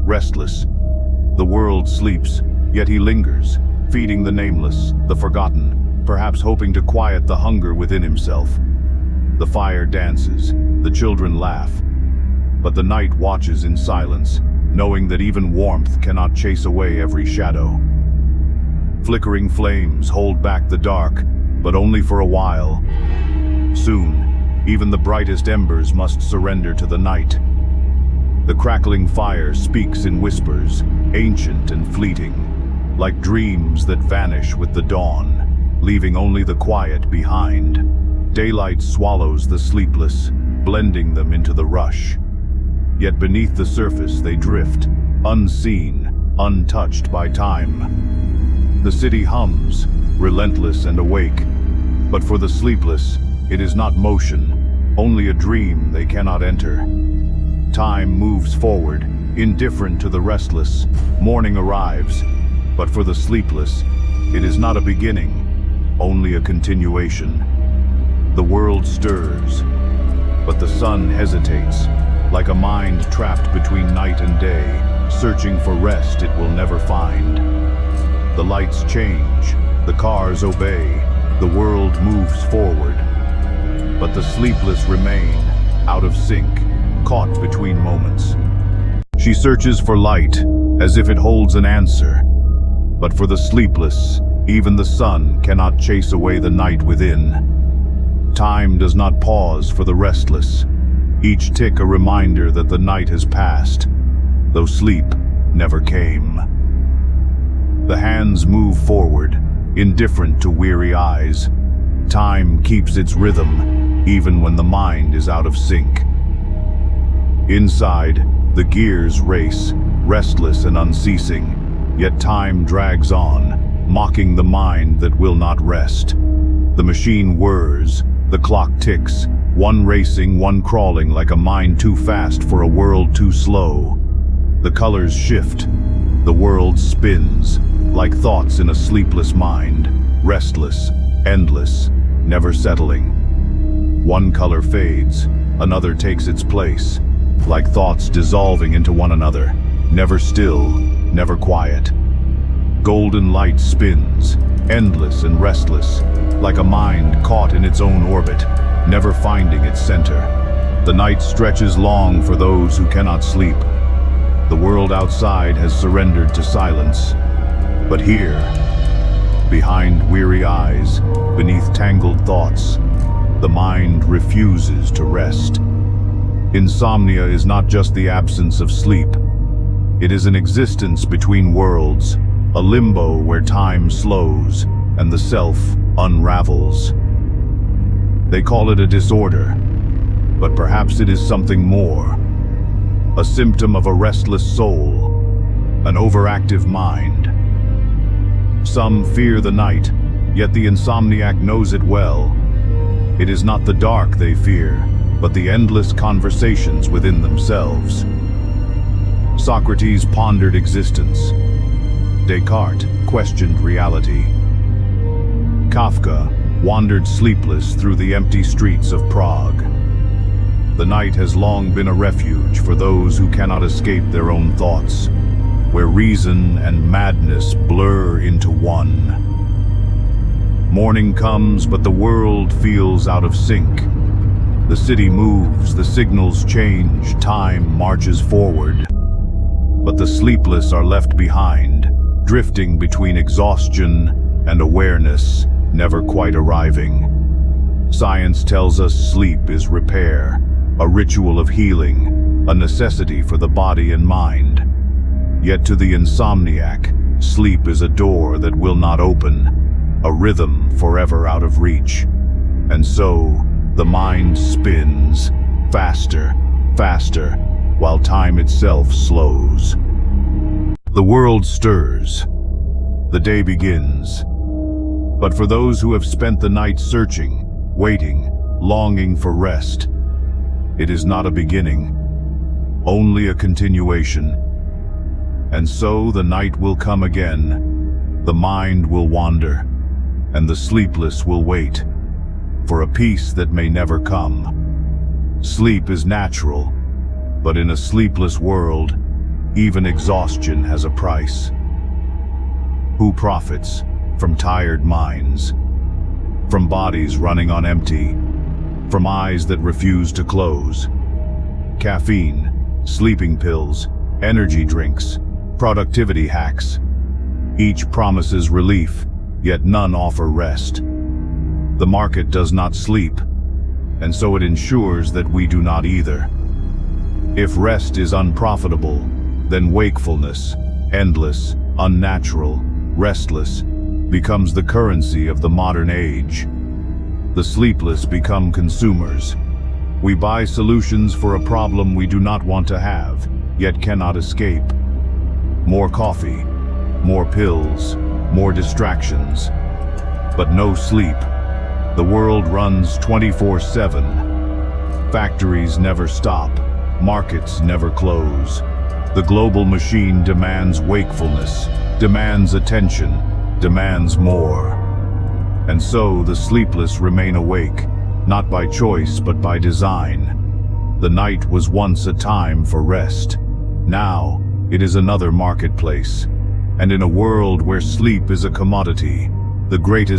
restless. The world sleeps, yet he lingers, feeding the nameless, the forgotten, perhaps hoping to quiet the hunger within himself. The fire dances, the children laugh, but the night watches in silence, knowing that even warmth cannot chase away every shadow. Flickering flames hold back the dark, but only for a while. Soon, even the brightest embers must surrender to the night. The crackling fire speaks in whispers, ancient and fleeting, like dreams that vanish with the dawn, leaving only the quiet behind. Daylight swallows the sleepless, blending them into the rush. Yet beneath the surface they drift, unseen, untouched by time. The city hums, relentless and awake, but for the sleepless, it is not motion, only a dream they cannot enter. Time moves forward, indifferent to the restless. Morning arrives, but for the sleepless, it is not a beginning, only a continuation. The world stirs, but the sun hesitates, like a mind trapped between night and day, searching for rest it will never find. The lights change, the cars obey, the world moves forward. But the sleepless remain, out of sync, caught between moments. She searches for light, as if it holds an answer. But for the sleepless, even the sun cannot chase away the night within. Time does not pause for the restless, each tick a reminder that the night has passed, though sleep never came. The hands move forward, indifferent to weary eyes. Time keeps its rhythm, even when the mind is out of sync. Inside, the gears race, restless and unceasing, yet time drags on, mocking the mind that will not rest. The machine whirs, the clock ticks, one racing, one crawling like a mind too fast for a world too slow. The colors shift, the world spins, like thoughts in a sleepless mind, restless, endless, never settling. One color fades, another takes its place, like thoughts dissolving into one another, never still, never quiet. Golden light spins, endless and restless, like a mind caught in its own orbit, never finding its center. The night stretches long for those who cannot sleep. The world outside has surrendered to silence. But here, behind weary eyes, beneath tangled thoughts, the mind refuses to rest. Insomnia is not just the absence of sleep. It is an existence between worlds, a limbo where time slows and the self unravels. They call it a disorder, but perhaps it is something more. A symptom of a restless soul, an overactive mind. Some fear the night, yet the insomniac knows it well. It is not the dark they fear, but the endless conversations within themselves. Socrates pondered existence. Descartes questioned reality. Kafka wandered sleepless through the empty streets of Prague. The night has long been a refuge for those who cannot escape their own thoughts, where reason and madness blur into one. Morning comes, but the world feels out of sync. The city moves, the signals change, time marches forward. But the sleepless are left behind, drifting between exhaustion and awareness, never quite arriving. Science tells us sleep is repair, a ritual of healing, a necessity for the body and mind. Yet to the insomniac, sleep is a door that will not open, a rhythm forever out of reach. And so, the mind spins, faster, faster, while time itself slows. The world stirs. The day begins. But for those who have spent the night searching, waiting, longing for rest, it is not a beginning, only a continuation. And so the night will come again, the mind will wander, and the sleepless will wait for a peace that may never come. Sleep is natural, but in a sleepless world, Even exhaustion has a price. Who profits from tired minds? From bodies running on empty? From eyes that refuse to close? Caffeine, sleeping pills, energy drinks, productivity hacks. Each promises relief, yet none offer rest. The market does not sleep, and so it ensures that we do not either. If rest is unprofitable, then wakefulness, endless, unnatural, restless, becomes the currency of the modern age. The sleepless become consumers. We buy solutions for a problem we do not want to have, yet cannot escape. More coffee, more pills, more distractions. But no sleep. The world runs 24/7. Factories never stop. Markets never close. The global machine demands wakefulness, demands attention, demands more. And so the sleepless remain awake, not by choice but by design. The night was once a time for rest. Now it is another marketplace. And in a world where sleep is a commodity, the greatest